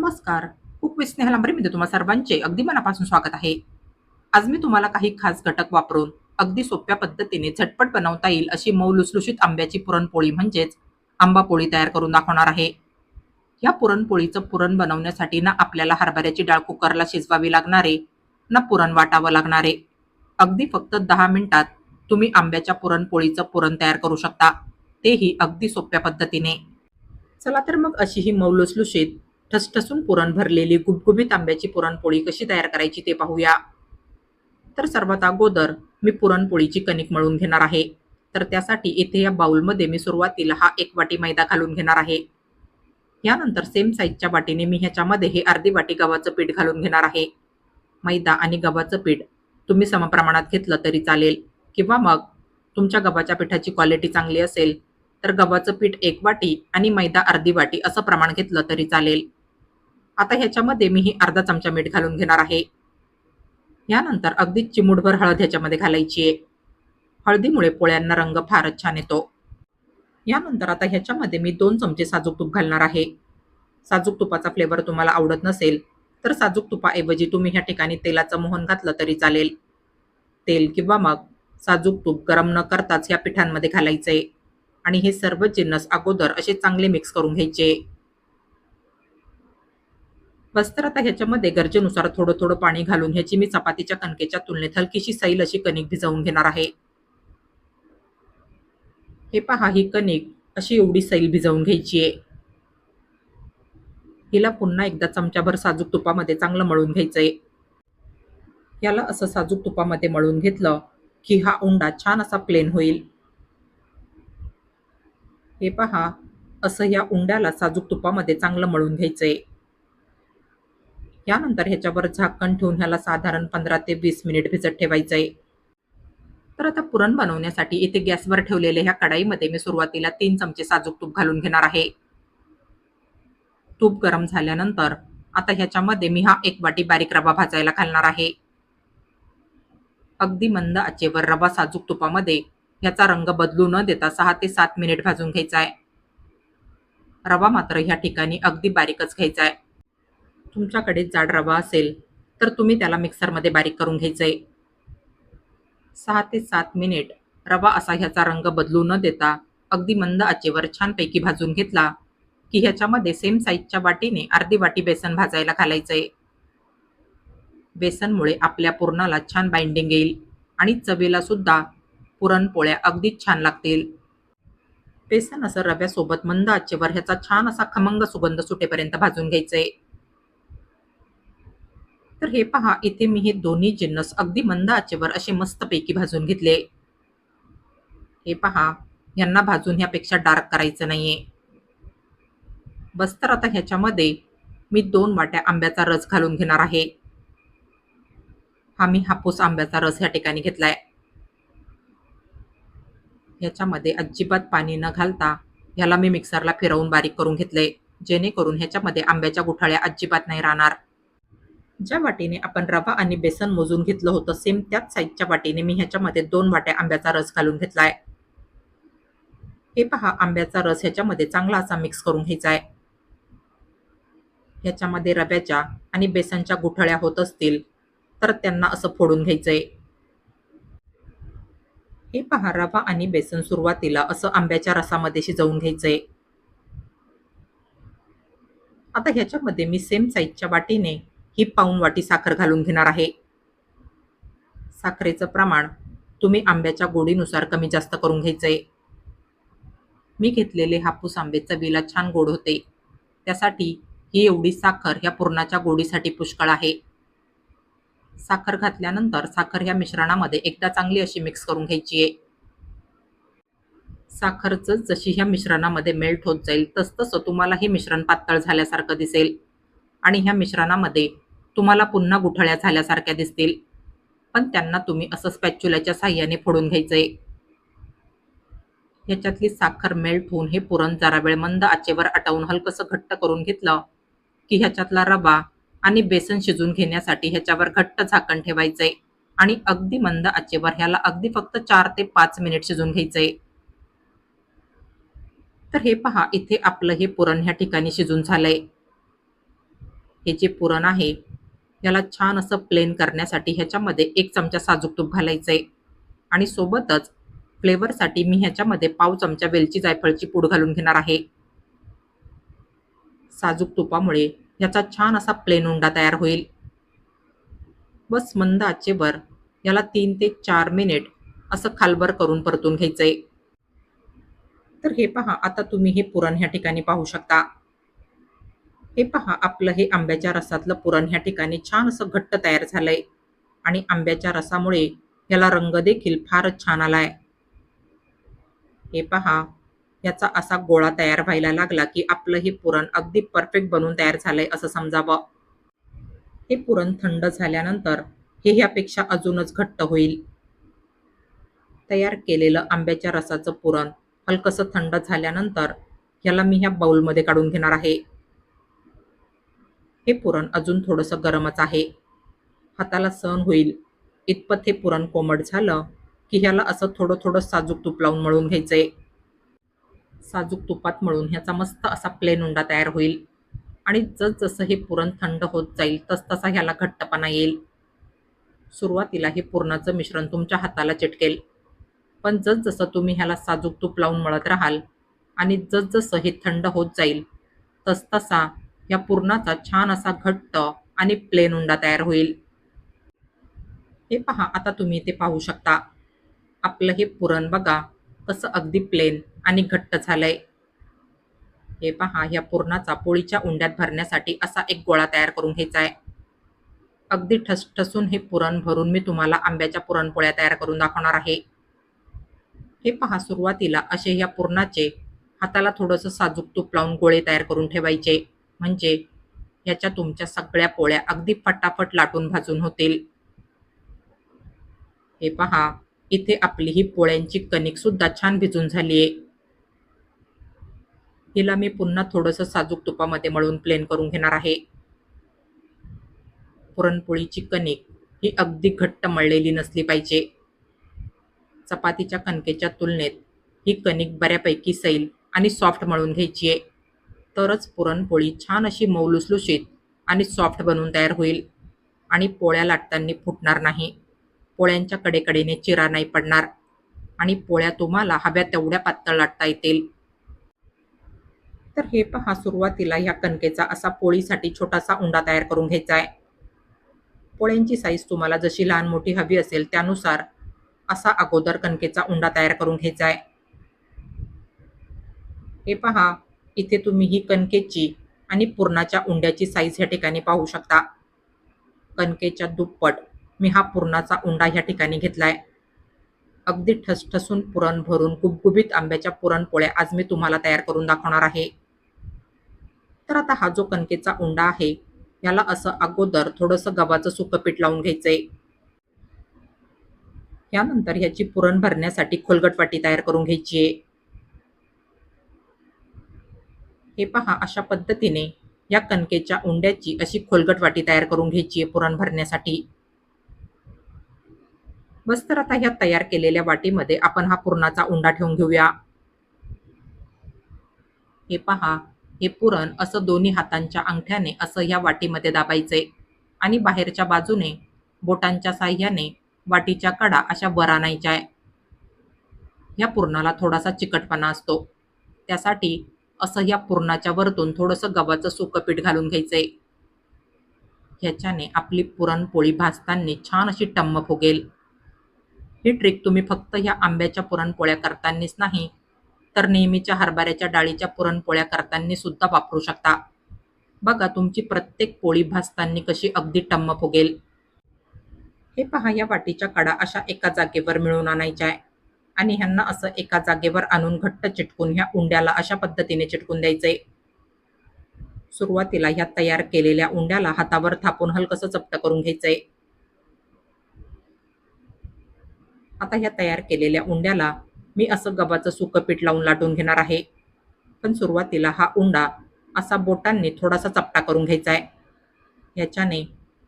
नमस्कार. Cook with Sneha लांबरेमध्ये तुम्हा सर्वांचे अगदी मनापासून स्वागत आहे. आज मी तुम्हाला काही खास घटक वापरून अगदी सोप्या पद्धतीने झटपट बनवता येईल अशी मऊ लुसलुशीत आंब्याची पुरणपोळी म्हणजेच आंबा पोळी तयार करून दाखवणार आहे. या पुरणपोळीचं पुरण बनवण्यासाठी ना आपल्याला हरभऱ्याची डाळ कुकरला शिजवावी लागणारे, ना पुरण वाटावं लागणारे. अगदी फक्त 10 मिनिटात तुम्ही आंब्याच्या पुरणपोळीचं पुरण तयार करू शकता. तेही अगदी सोप्या पद्धतीने. चला तर मग अशी ही मऊ लुसलुशीत ठसठसून पुरण भरलेली गुबगुबीत आंब्याची पुरणपोळी कशी तयार करायची ते पाहूया. तर सर्वात अगोदर मी पुरणपोळीची कणिक मळून घेणार आहे. तर त्यासाठी इथे या बाउलमध्ये मी सुरुवातीला हा 1 वाटी मैदा घालून घेणार आहे. यानंतर सेम साईजच्या वाटीने मी ह्याच्यामध्ये हे अर्धी वाटी गव्हाचं पीठ घालून घेणार आहे. मैदा आणि गव्हाचं पीठ तुम्ही समप्रमाणात घेतलं तरी चालेल, किंवा मग तुमच्या गव्हाच्या पिठाची क्वालिटी चांगली असेल तर गव्हाचं पीठ 1 वाटी आणि मैदा अर्धी वाटी असं प्रमाण घेतलं तरी चालेल. आता ह्याच्यामध्ये मी ही अर्धा चमचा मीठ घालून घेणार आहे. यानंतर अगदी चिमूटभर हळद ह्याच्यामध्ये घालायची आहे. हळदीमुळे पोळ्यांना रंग फारच छान येतो. यानंतर आता ह्याच्यामध्ये मी 2 चमचे साजूक तूप घालणार आहे. साजूक तुपाचा फ्लेवर तुम्हाला आवडत नसेल तर साजूक तुपाऐवजी तुम्ही ह्या ठिकाणी तेलाचं मोहन घातलं तरी चालेल. तेल किंवा मग साजूक तूप गरम न करताच या पिठांमध्ये घालायचंय आणि हे सर्व जिन्नस अगोदर असे चांगले मिक्स करून घ्यायचे. बस तर आता ह्याच्यामध्ये गरजेनुसार थोडं थोडं पाणी घालून ह्याची मी चपातीच्या कणकेच्या तुलनेत हलकीशी सैल अशी कणिक भिजवून घेणार आहे. हे पहा, ही कणिक अशी एवढी सैल भिजवून घ्यायची आहे. हिला पुन्हा एकदा चमच्याभर साजूक तुपामध्ये चांगलं मळून घ्यायचंय. याला असं साजूक तुपामध्ये मळून घेतलं की हा उंडा छान असा प्लेन होईल. हे पहा, असं या उंड्याला साजूक तुपामध्ये चांगलं मळून घ्यायचंय. यानंतर ह्याच्यावर झाकण ठेवून ह्याला साधारण 15 ते 20 मिनिट भिजत ठेवायचंय. तर आता पुरण बनवण्यासाठी इथे गॅसवर ठेवलेल्या ह्या कढाईमध्ये मी सुरुवातीला 3 चमचे साजूक तूप घालून घेणार आहे. तूप गरम झाल्यानंतर आता ह्याच्यामध्ये मी हा 1 वाटी बारीक रवा भाजायला घालणार आहे. अगदी मंद आचेवर रवा साजूक तुपामध्ये ह्याचा रंग बदलू न देता 6 ते 7 मिनिट भाजून घ्यायचा आहे. रवा मात्र ह्या ठिकाणी अगदी बारीकच घ्यायचा आहे. तुमच्याकडे जाड रवा असेल तर तुम्ही त्याला मिक्सरमध्ये बारीक करून घ्यायचंय. 6 ते 7 मिनिट रवा असा ह्याचा रंग बदलू न देता अगदी मंद आचेवर छानपैकी भाजून घेतला की ह्याच्यामध्ये सेम साईजच्या वाटीने अर्धी वाटी बेसन भाजायला घालायचंय. बेसनमुळे आपल्या पुरणाला छान बाइंडिंग येईल आणि चवीला सुद्धा पुरणपोळ्या अगदीच छान लागतील. बेसन असं रव्यासोबत मंद आचेवर ह्याचा छान असा खमंग सुगंध सुटेपर्यंत भाजून घ्यायचंय. तर हे पहा, इथे मी हे दोन्ही जिन्नस अगदी मंद आचेवर असे मस्तपैकी भाजून घेतले. हे पहा, यांना भाजून ह्यापेक्षा डार्क करायचं नाहीये. बस तर आता ह्याच्यामध्ये मी 2 वाट्या आंब्याचा रस घालून घेणार आहे. हा मी हापूस आंब्याचा रस ह्या ठिकाणी घेतलाय. ह्याच्यामध्ये अजिबात पाणी न घालता ह्याला मी मिक्सरला फिरवून बारीक करून घेतलंय, जेणेकरून ह्याच्यामध्ये आंब्याच्या गुठळ्या अजिबात नाही राहणार. ज्या वाटीने आपण रवा आणि बेसन मोजून घेतलं होतं सेम त्याच साईजच्या वाटीने मी ह्याच्यामध्ये 2 वाट्या आंब्याचा रस घालून घेतलाय. हे पहा, आंब्याचा रस ह्याच्यामध्ये चांगला असा मिक्स करून घ्यायचा आहे. ह्याच्यामध्ये रव्याच्या आणि बेसनच्या गुठळ्या होत असतील तर त्यांना असं फोडून घ्यायचंय. हे पहा, रवा आणि बेसन सुरुवातीला असं आंब्याच्या रसामध्ये शिजवून घ्यायचंय. आता ह्याच्यामध्ये मी सेम साईजच्या वाटीने ही पाऊण वाटी साखर घालून घेणार आहे. साखरेचं प्रमाण तुम्ही आंब्याच्या गोडीनुसार कमी जास्त करून घ्यायचंय. मी घेतलेले हापूस आंबे चवीला छान गोड होते, त्यासाठी ही एवढी साखर ह्या पुरणाच्या गोडीसाठी पुष्कळ आहे. साखर घातल्यानंतर साखर ह्या मिश्रणामध्ये एकदा चांगली अशी मिक्स करून घ्यायची आहे. साखरचं जशी ह्या मिश्रणामध्ये मेल्ट होत जाईल तसतसं तुम्हाला हे मिश्रण पातळ झाल्यासारखं दिसेल आणि ह्या मिश्रणामध्ये तुम्हाला पुन्हा गुठळ्या झाल्यासारख्या दिसतील, पण त्यांना तुम्ही असं स्पॅच्युलाच्या साहाय्याने फोडून घ्यायचंय. ह्याच्यातली साखर मेल्ट होऊन हे पुरण जरा वेळ मंद आचेवर आटवून हलकंसं घट्ट करून घेतलं की ह्याच्यातला रवा आणि बेसन शिजून घेण्यासाठी ह्याच्यावर घट्ट झाकण ठेवायचंय आणि अगदी मंद आचेवर ह्याला अगदी फक्त 4 ते 5 मिनिट शिजून घ्यायचंय. तर हे पहा, इथे आपलं हे पुरण ह्या ठिकाणी शिजून झालंय. हे जे पुरण आहे याला छान असं प्लेन करण्यासाठी ह्याच्यामध्ये 1 चमचा साजूक तूप घालायचंय आणि सोबतच फ्लेवरसाठी मी ह्याच्यामध्ये पाव चमचा वेलची जायफळची पूड घालून घेणार आहे. साजूक तुपामुळे याचा छान असा प्लेन उंडा तयार होईल. बस मंद आचेवर याला 3 ते 4 मिनिट असं खालवर करून परतून घ्यायचंय. तर हे पहा, आता तुम्ही हे पुरण ह्या ठिकाणी पाहू शकता. हे पहा, आपलं हे आंब्याच्या रसातलं पुरण ह्या ठिकाणी छान असं घट्ट तयार झालंय आणि आंब्याच्या रसामुळे याला रंग देखील फारच छान आलाय. हे पहा, याचा असा गोळा तयार व्हायला लागला की आपलं हे पुरण अगदी परफेक्ट बनून तयार झालंय असं समजावं. हे पुरण थंड झाल्यानंतर हे ह्यापेक्षा अजूनच घट्ट होईल. तयार केलेलं आंब्याच्या रसाचं पुरण हलकसं थंड झाल्यानंतर याला मी ह्या बाउलमध्ये काढून घेणार आहे. हे पुरण अजून थोडंसं गरमच आहे. हाताला सहन होईल इतपत हे पुरण कोमट झालं की ह्याला असं थोडं थोडं साजूक तूप लावून मळून घ्यायचंय. साजूक तुपात मळून ह्याचा मस्त असा प्लेन उंडा तयार होईल आणि जसजसं हे पुरण थंड होत जाईल तसतसा ह्याला घट्टपणा येईल. सुरुवातीला हे पुरणाचं मिश्रण तुमच्या हाताला चिटकेल, पण जसजसं तुम्ही ह्याला साजूक तूप लावून मळत राहाल आणि जसजसं हे थंड होत जाईल तसतसा या पुरणाचा छान असा घट्ट आणि प्लेन उंडा तयार होईल. हे पहा, आता तुम्ही ते पाहू शकता. आपलं हे पुरण बघा कसं अगदी प्लेन आणि घट्ट झालंय. हे पहा, या पुरणाचा पोळीच्या उंड्यात भरण्यासाठी असा एक गोळा तयार करून घ्यायचा आहे. अगदी ठसठसून हे पुरण भरून मी तुम्हाला आंब्याच्या पुरणपोळ्या तयार करून दाखवणार आहे. हे पहा, सुरुवातीला असे या पुरणाचे हाताला थोडंसं साजूक तूप लावून गोळे तयार करून ठेवायचे, म्हणजे याच्या तुमच्या सगळ्या पोळ्या अगदी फटाफट लाटून भाजून होतील. हे पहा, इथे आपली ही पोळ्यांची कणिक सुद्धा छान भिजून झालीये. हिला मी पुन्हा थोडंसं साजूक तुपामध्ये मळून प्लेन करून घेणार आहे. पुरणपोळीची कणिक ही अगदी घट्ट मळलेली नसली पाहिजे. चपातीच्या कणकेच्या तुलनेत ही कणिक बऱ्यापैकी सैल आणि सॉफ्ट मळून घ्यायची आहे. तरच पुरणपोळी छान अशी मऊ लुसलुशीत आणि सॉफ्ट बनून तयार होईल आणि पोळ्या लाटताना फुटणार नाही. पोळ्यांच्या कडेकडेने चिरा नाही पडणार आणि पोळ्या तुम्हाला हव्या तेवढ्या पातळ लाटता येतील. तर हे पहा, सुरुवातीला ह्या कणकेचा असा पोळीसाठी छोटासा उंडा तयार करून घ्यायचा आहे. पोळ्यांची साईज तुम्हाला जशी लहान मोठी हवी असेल त्यानुसार असा अगोदर कणकेचा उंडा तयार करून घ्यायचा आहे. हे पहा, इथे तुम्ही ही कणकेची आणि पुरणाच्या उंड्याची साईज ह्या ठिकाणी पाहू शकता. कणकेच्या दुप्पट मी हा पुरणाचा उंडा ह्या ठिकाणी घेतलाय. अगदी ठसठसून पुरण भरून गुबगुबीत आंब्याच्या पुरणपोळ्या आज मी तुम्हाला तयार करून दाखवणार आहे. तर आता हा जो कणकेचा उंडा आहे याला असं अगोदर थोडंसं गव्हाचं सुकं पीठ लावून घ्यायचंय. यानंतर ह्याची पुरण भरण्यासाठी खोलगट वाटी तयार करून घ्यायची आहे. हे पहा, अशा पद्धतीने या कणकेच्या उंड्याची अशी खोलगट वाटी तयार करून घ्यायची आहे पुरण भरण्यासाठी. बस, तर आता ह्या तयार केलेल्या वाटीमध्ये आपण हा पुरणाचा उंडा ठेवून घेऊया. हे पहा, हे पुरण असं दोन्ही हातांच्या अंगठ्याने असं ह्या वाटीमध्ये दाबायचंय आणि बाहेरच्या बाजूने बोटांच्या साह्याने वाटीच्या कडा अशा वर आणायच्या आहे. या पुरणाला थोडासा चिकटपणा असतो, त्यासाठी असं या पुरणाच्या वरतून थोडंसं गव्हाचं सुकं पीठ घालून घ्यायचंय. ह्याच्याने आपली पुरणपोळी भाजताना छान अशी टम्म फुगेल. ही ट्रिक तुम्ही फक्त ह्या आंब्याच्या पुरणपोळ्या करतानाच नाही तर नेहमीच्या हरभऱ्याच्या डाळीच्या पुरणपोळ्या करताना सुद्धा वापरू शकता. बघा, तुमची प्रत्येक पोळी भाजताना कशी अगदी टम्म फुगेल. हे पहा, या वाटीच्या कडा अशा एका जागेवर मिळून आणायच्या आहे आणि ह्यांना असं एका जागेवर आणून घट्ट चिटकून ह्या उंड्याला अशा पद्धतीने चिटकून द्यायचंय. सुरुवातीला ह्या तयार केलेल्या उंड्याला हातावर थापून हलकसं चपट करून घ्यायचंय. आता ह्या तयार केलेल्या उंड्याला मी असं गव्हाचं सुकं पीठ लावून लाटून घेणार आहे. पण सुरुवातीला हा उंडा असा बोटांनी थोडासा चपटा करून घ्यायचा आहे. ह्याच्याने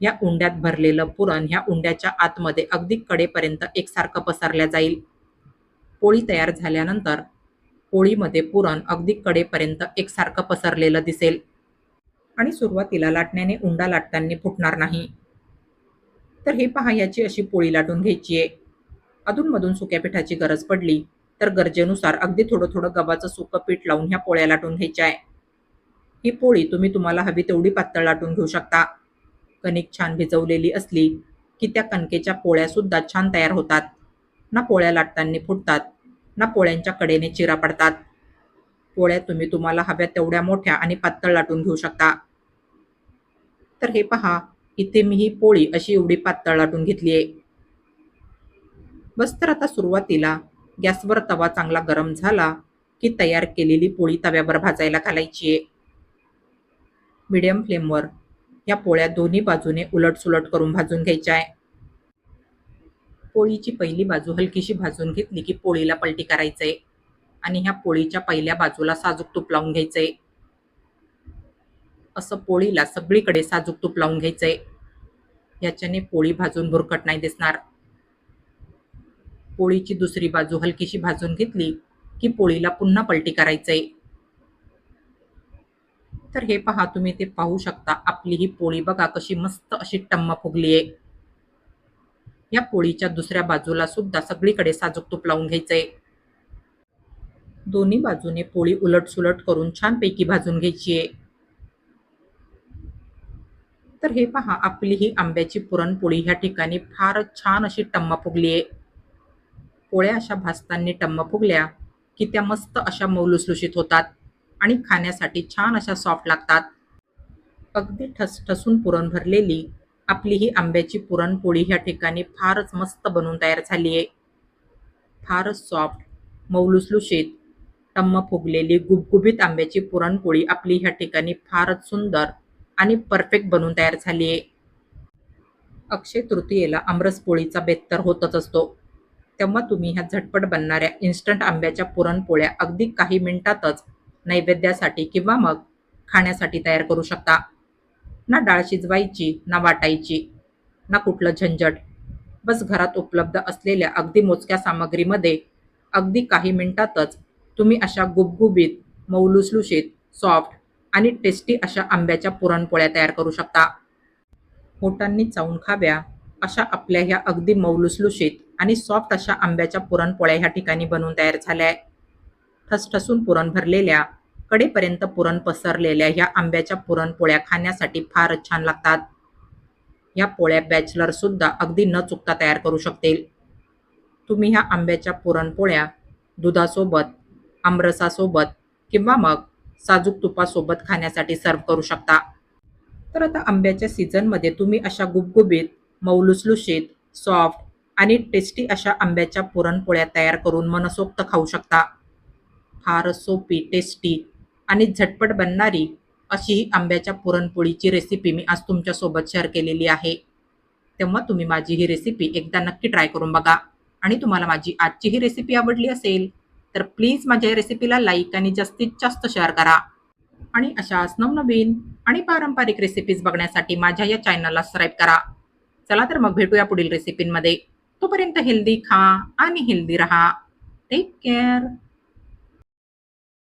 या उंड्यात भरलेलं पुरण ह्या उंड्याच्या आतमध्ये अगदी कडेपर्यंत एकसारखं पसरल्या जाईल. पोळी तयार झाल्यानंतर पोळीमध्ये पुरण अगदी कडेपर्यंत एकसारखं पसरलेलं दिसेल. आणि सुरुवातीला लाटण्याने उंडा लाटताना फुटणार नाही. तर हे पहा, याची अशी पोळी लाटून घ्यायची आहे. अधूनमधून सुक्या पिठाची गरज पडली तर गरजेनुसार अगदी थोडं थोडं गव्हाचं सुकं पीठ लावून ह्या पोळ्या लाटून घ्यायच्या आहे. ही पोळी तुम्हाला हवी तेवढी पातळ लाटून घेऊ शकता. कणिक छान भिजवलेली असली की त्या कणकेच्या पोळ्या सुद्धा छान तयार होतात. ना पोळ्या लाटताना फुटतात, ना पोळ्यांच्या कडेने चिरा पडतात. पोळ्या तुम्हाला हव्या तेवढ्या मोठ्या आणि पातळ लाटून घेऊ शकता. तर हे पहा, इथे मी ही पोळी अशी एवढी पातळ लाटून घेतली आहे. बस, तर आता सुरुवातीला गॅसवर तवा चांगला गरम झाला की तयार केलेली पोळी तव्यावर भाजायला घालायची आहे. मीडियम फ्लेमवर या पोळ्या दोन्ही बाजूने उलटसुलट करून भाजून घ्यायच्या आहे. पोळीची पहिली बाजू हलकीशी भाजून घेतली की पोळीला पलटी करायचंय आणि ह्या पोळीच्या पहिल्या बाजूला साजूक तूप लावून घ्यायचंय. असं पोळीला सगळीकडे साजूक तूप लावून घ्यायचंय. याच्याने पोळी भाजून भुरकट नाही दिसणार. पोळीची दुसरी बाजू हलकीशी भाजून घेतली की पोळीला पुन्हा पलटी करायचंय. तर हे पहा, तुम्ही ते पाहू शकता, आपली ही पोळी बघा कशी मस्त अशी टम्म फुगली आहे. या पोळीच्या दुसऱ्या बाजूला सुद्धा सगळीकडे साजूक तूप लावून घ्यायचंय. दोन्ही बाजूने पोळी उलटसुलट करून छानपैकी भाजून घ्यायची आहे. तर हे पहा, आपली ही आंब्याची पुरणपोळी ह्या ठिकाणी फारच छान अशी टम्म फुगली आहे. पोळ्या अशा भाजताना टम्म फुगल्या की त्या मस्त अशा मऊलुसलुशीत होतात आणि खाण्यासाठी छान अशा सॉफ्ट लागतात. अगदी ठसठसून पुरण भरलेली आपली ही आंब्याची पुरणपोळी ह्या ठिकाणी फारच मस्त बनून तयार झाली आहे. फारच सॉफ्ट, मऊलुसलुशीत, टम्म फुगलेली गुबगुबीत आंब्याची पुरणपोळी आपली ह्या ठिकाणी फारच सुंदर आणि परफेक्ट बनून तयार झाली आहे. अक्षय तृतीयेला आमरस पोळीचा बेत तर होतच असतो. तेव्हा तुम्ही ह्या झटपट बनणाऱ्या इन्स्टंट आंब्याच्या पुरणपोळ्या अगदी काही मिनिटातच नैवेद्यासाठी किंवा मग खाण्यासाठी तयार करू शकता. ना डाळ शिजवायची, ना वाटायची, ना कुठलं झंझट. बस घरात उपलब्ध असलेल्या अगदी मोजक्या सामग्रीमध्ये अगदी काही मिनिटातच तुम्ही अशा गुबगुबीत, मऊलुसलुशीत, सॉफ्ट आणि टेस्टी अशा आंब्याच्या पुरणपोळ्या तयार करू शकता. पोटांनी चावून खाव्या अशा आपल्या ह्या अगदी मऊलुसलुशीत आणि सॉफ्ट अशा आंब्याच्या पुरणपोळ्या ह्या ठिकाणी बनवून तयार झाल्या आहे. ठसठसून पुरण भरलेल्या, कडेपर्यंत पुरण पसरलेल्या ह्या आंब्याच्या पुरणपोळ्या खाण्यासाठी फारच छान लागतात. या पोळ्या बॅचलर सुद्धा अगदी न चुकता तयार करू शकतील. तुम्ही ह्या आंब्याच्या पुरणपोळ्या दुधासोबत, आमरसासोबत किंवा मग साजूक तुपासोबत खाण्यासाठी सर्व्ह करू शकता. तर आता आंब्याच्या सीझनमध्ये तुम्ही अशा गुबगुबीत, मऊलुसलुशीत, सॉफ्ट आणि टेस्टी अशा आंब्याच्या पुरणपोळ्या तयार करून मनसोक्त खाऊ शकता. फारच सोपी, टेस्टी आणि झटपट बनणारी अशी ही आंब्याच्या पुरणपोळीची रेसिपी मी आज तुमच्यासोबत शेअर केलेली आहे. तेव्हा तुम्ही माझी ही रेसिपी एकदा नक्की ट्राय करून बघा. आणि तुम्हाला माझी आजची ही रेसिपी आवडली असेल तर प्लीज माझ्या या रेसिपीला लाईक आणि जास्तीत जास्त शेअर करा. आणि अशाच नवनवीन आणि पारंपरिक रेसिपीज बघण्यासाठी माझ्या या चॅनलला सबस्क्राईब करा. चला तर मग भेटूया पुढील रेसिपींमध्ये. तोपर्यंत हेल्दी खा आणि हेल्दी रहा. Take care.